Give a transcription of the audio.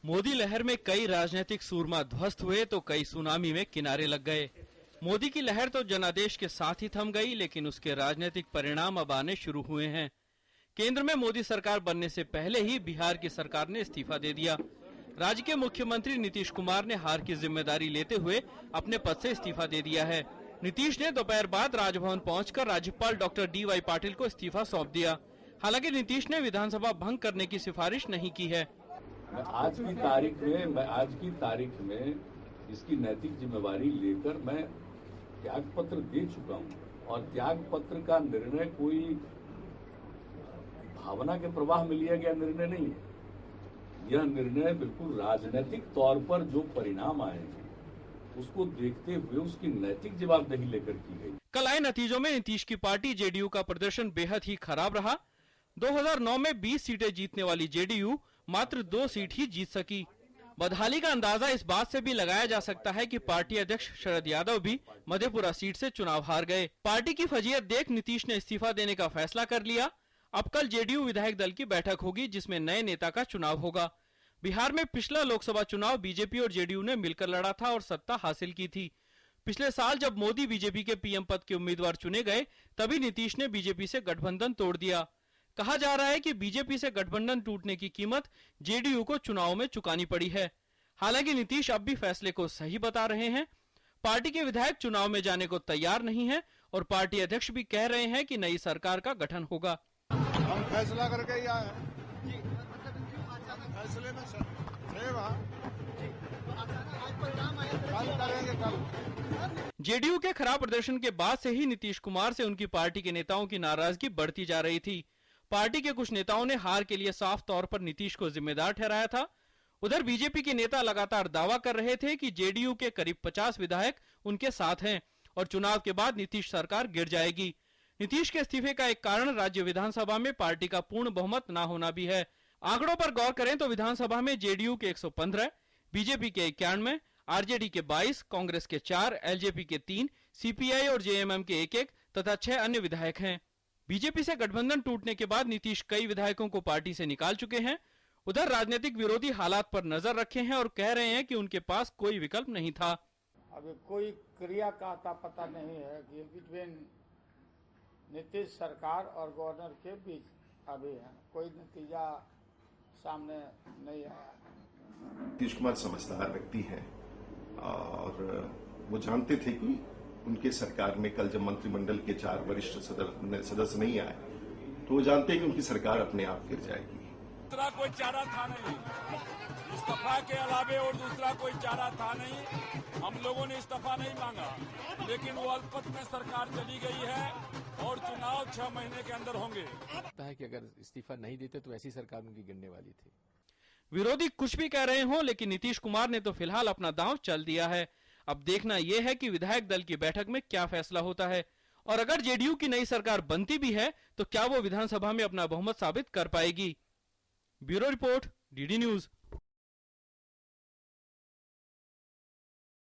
मोदी लहर में कई राजनीतिक सूरमा ध्वस्त हुए तो कई सुनामी में किनारे लग गए। मोदी की लहर तो जनादेश के साथ ही थम गई, लेकिन उसके राजनीतिक परिणाम अब आने शुरू हुए हैं। केंद्र में मोदी सरकार बनने से पहले ही बिहार की सरकार ने इस्तीफा दे दिया। राज्य के मुख्यमंत्री नीतीश कुमार ने हार की जिम्मेदारी लेते हुए अपने पद से इस्तीफा दे दिया है। नीतीश ने दोपहर बाद राजभवन पहुंचकर राज्यपाल डॉक्टर DY पाटिल को इस्तीफा सौंप दिया। हालांकि नीतीश ने विधानसभा भंग करने की सिफारिश नहीं की है। आज की तारीख में इसकी नैतिक जिम्मेवारी लेकर मैं त्याग पत्र दे चुका हूं और त्याग पत्र का निर्णय कोई भावना के प्रवाह में लिया गया निर्णय नहीं है। यह निर्णय बिल्कुल राजनीतिक तौर पर जो परिणाम आए उसको देखते हुए उसकी नैतिक जवाबदेही लेकर की गई। कल आए नतीजों में नीतीश की पार्टी JDU का प्रदर्शन बेहद ही खराब रहा। 2009 में 20 सीटें जीतने वाली JDU मात्र 2 सीट ही जीत सकी। बदहाली का अंदाजा इस बात से भी लगाया जा सकता है कि पार्टी अध्यक्ष शरद यादव भी मधेपुरा सीट से चुनाव हार गए। पार्टी की फजीयत देख नीतीश ने इस्तीफा देने का फैसला कर लिया। अब कल JDU विधायक दल की बैठक होगी, जिसमें नए नेता का चुनाव होगा। बिहार में पिछला लोकसभा चुनाव BJP और JDU ने मिलकर लड़ा था और सत्ता हासिल की थी। पिछले साल जब मोदी BJP के PM पद के उम्मीदवार चुने गए, तभी नीतीश ने BJP से गठबंधन तोड़ दिया। कहा जा रहा है कि BJP से गठबंधन टूटने की कीमत JDU को चुनाव में चुकानी पड़ी है। हालांकि नीतीश अब भी फैसले को सही बता रहे हैं। पार्टी के विधायक चुनाव में जाने को तैयार नहीं है और पार्टी अध्यक्ष भी कह रहे हैं कि नई सरकार का गठन होगा। हम फैसला करके ही आए हैं। फैसले में JDU के खराब प्रदर्शन के बाद से ही नीतीश कुमार से उनकी पार्टी के नेताओं की नाराजगी बढ़ती जा रही थी। पार्टी के कुछ नेताओं ने हार के लिए साफ तौर पर नीतीश को जिम्मेदार ठहराया था। उधर BJP के नेता लगातार दावा कर रहे थे कि JDU के करीब 50 विधायक उनके साथ हैं और चुनाव के बाद नीतीश सरकार गिर जाएगी। नीतीश के इस्तीफे का एक कारण राज्य विधानसभा में पार्टी का पूर्ण बहुमत न होना भी है। आंकड़ों पर गौर करें तो विधानसभा में JDU के 115, BJP के 91, RJD के 22, कांग्रेस के 4, LJP के 3, CPI और JMM के 1-1 तथा 6 अन्य विधायक हैं। BJP से गठबंधन टूटने के बाद नीतीश कई विधायकों को पार्टी से निकाल चुके हैं। उधर राजनीतिक विरोधी हालात पर नजर रखे हैं और कह रहे हैं कि उनके पास कोई विकल्प नहीं था। अभी कोई क्रिया का आता पता नहीं है कि बिटवीन नीतीश सरकार और गवर्नर के बीच अभी है, कोई नतीजा सामने नहीं आया। नीतीश कुमार समझदार व्यक्ति हैं और वो जानते थे कि उनके सरकार में कल जब मंत्रिमंडल के 4 वरिष्ठ सदस्य नहीं आए तो वो जानते हैं कि उनकी सरकार अपने आप गिर जाएगी। दूसरा कोई चारा था नहीं, इस्तीफा के अलावे और दूसरा कोई चारा था नहीं। हम लोगों ने इस्तीफा नहीं मांगा, लेकिन वो अल्पमत में सरकार चली गई है और चुनाव 6 महीने के अंदर होंगे। लगता है कि अगर इस्तीफा नहीं देते तो ऐसी सरकार उनकी गिरने वाली थी। विरोधी कुछ भी कह रहे हों, लेकिन नीतीश कुमार ने तो फिलहाल अपना दांव चल दिया है। अब देखना यह है कि विधायक दल की बैठक में क्या फैसला होता है और अगर JDU की नई सरकार बनती भी है तो क्या वो विधानसभा में अपना बहुमत साबित कर पाएगी। Bureau report, DD news.